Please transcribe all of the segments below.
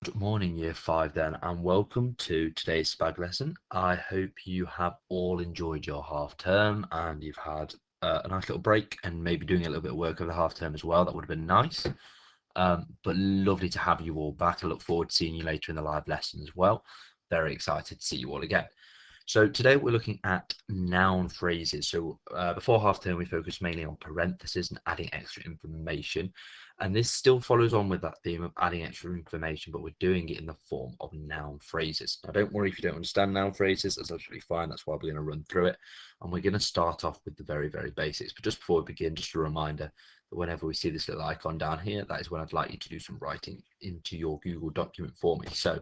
Good morning, Year 5 then, and welcome to today's SPAG lesson. I hope you have all enjoyed your half term and you've had a nice little break and maybe doing a little bit of work over the half term as well. That would have been nice. But lovely to have you all back. I look forward to seeing you later in the live lesson as well. Very excited to see you all again. So today we're looking at noun phrases. So before half term, we focused mainly on parentheses and adding extra information. And this still follows on with that theme of adding extra information, but we're doing it in the form of noun phrases. Now, don't worry if you don't understand noun phrases, that's absolutely fine. That's why we're going to run through it. And we're going to start off with the very, very basics. But just before we begin, just a reminder that whenever we see this little icon down here, that is when I'd like you to do some writing into your Google document for me. So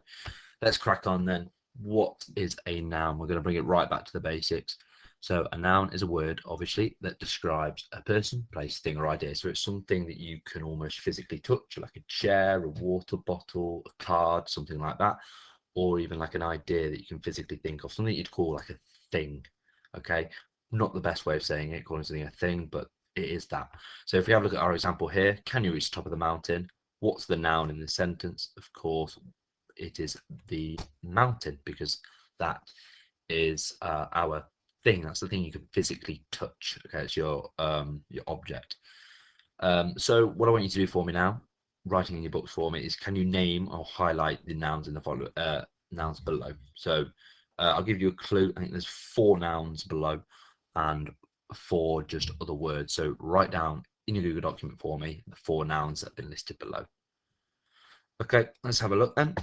let's crack on then. What is a noun? We're going to bring it right back to the basics. So a noun is a word, obviously, that describes a person, place, thing, or idea. So it's something that you can almost physically touch, like a chair, a water bottle, a card, something like that, or even like an idea that you can physically think of, something you'd call like a thing. Okay, not the best way of saying it, calling something a thing, but it is that. So if we have a look at our example here, can you reach the top of the mountain? What's the noun in the sentence? Of course, it is the mountain, because that is our thing. That's the thing you can physically touch. Okay, it's your object. So what I want you to do for me now, writing in your books for me, is can you name or highlight the nouns in the follow nouns below? So I'll give you a clue. I think there's 4 nouns below and 4 just other words. So write down in your Google document for me the 4 nouns that have been listed below. Okay, let's have a look then.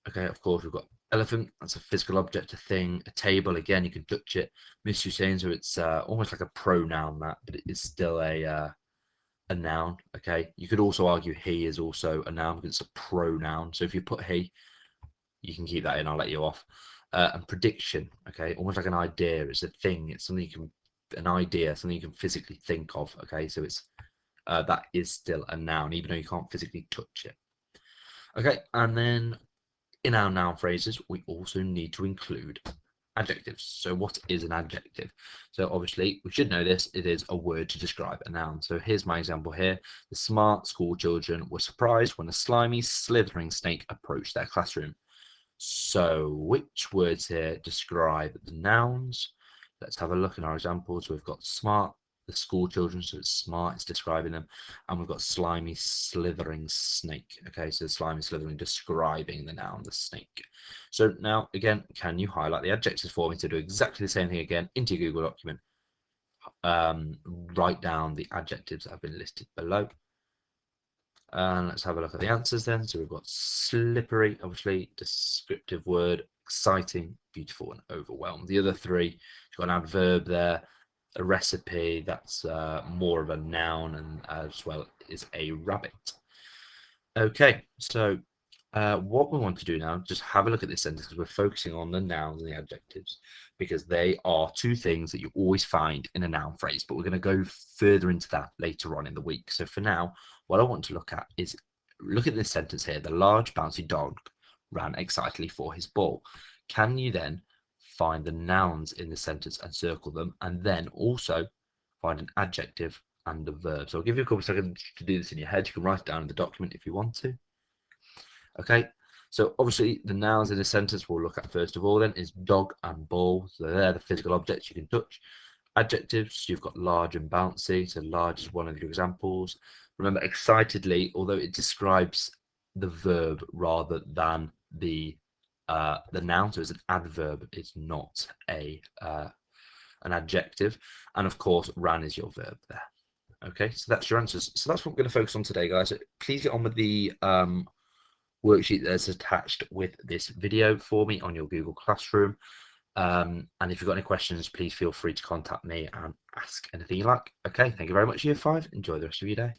Okay, of course, we've got elephant. That's a physical object, a thing. A table, again, you can touch it. Miss Hussein, so it's almost like a pronoun, that, but it is still a noun. Okay, you could also argue he is also a noun because it's a pronoun. So if you put he, you can keep that in. I'll let you off. And prediction, okay, almost like an idea. It's a thing. It's something you can, an idea, something you can physically think of. Okay, so it's that is still a noun, even though you can't physically touch it. Okay, and then in our noun phrases, we also need to include adjectives. So what is an adjective? So obviously we should know this. It is a word to describe a noun. So here's my example here. The smart school children were surprised when a slimy, slithering snake approached their classroom. So which words here describe the nouns? Let's have a look in our examples. We've got smart, the school children, so it's smart, it's describing them. And we've got slimy, slithering snake. Okay, so slimy, slithering, describing the noun, the snake. So now, again, can you highlight the adjectives for me to do exactly the same thing again into your Google document? Write down the adjectives that have been listed below. And let's have a look at the answers then. So we've got slippery, obviously, descriptive word, exciting, beautiful, and overwhelmed. The other 3, you've got an adverb there, a recipe, that's more of a noun, and as well is a rabbit. Okay, so what we want to do now, just have a look at this sentence, because we're focusing on the nouns and the adjectives, because they are 2 things that you always find in a noun phrase, but we're going to go further into that later on in the week. So for now, what I want to look at is, look at this sentence here. The large bouncy dog ran excitedly for his ball. Can you then find the nouns in the sentence and circle them, and then also find an adjective and a verb? So I'll give you a couple of seconds to do this in your head. You can write it down in the document if you want to. Okay, so obviously the nouns in a sentence we'll look at first of all then is dog and ball. So they're the physical objects you can touch. Adjectives, you've got large and bouncy. So large is one of your examples. Remember, excitedly, although it describes the verb rather than the noun, so it's an adverb, it's not a an adjective. And of course, ran is your verb there. Okay, so that's your answers. So that's what we're going to focus on today, guys. So please get on with the worksheet that's attached with this video for me on your Google Classroom. And if you've got any questions, please feel free to contact me and ask anything you like. Okay, thank you very much, Year 5. Enjoy the rest of your day.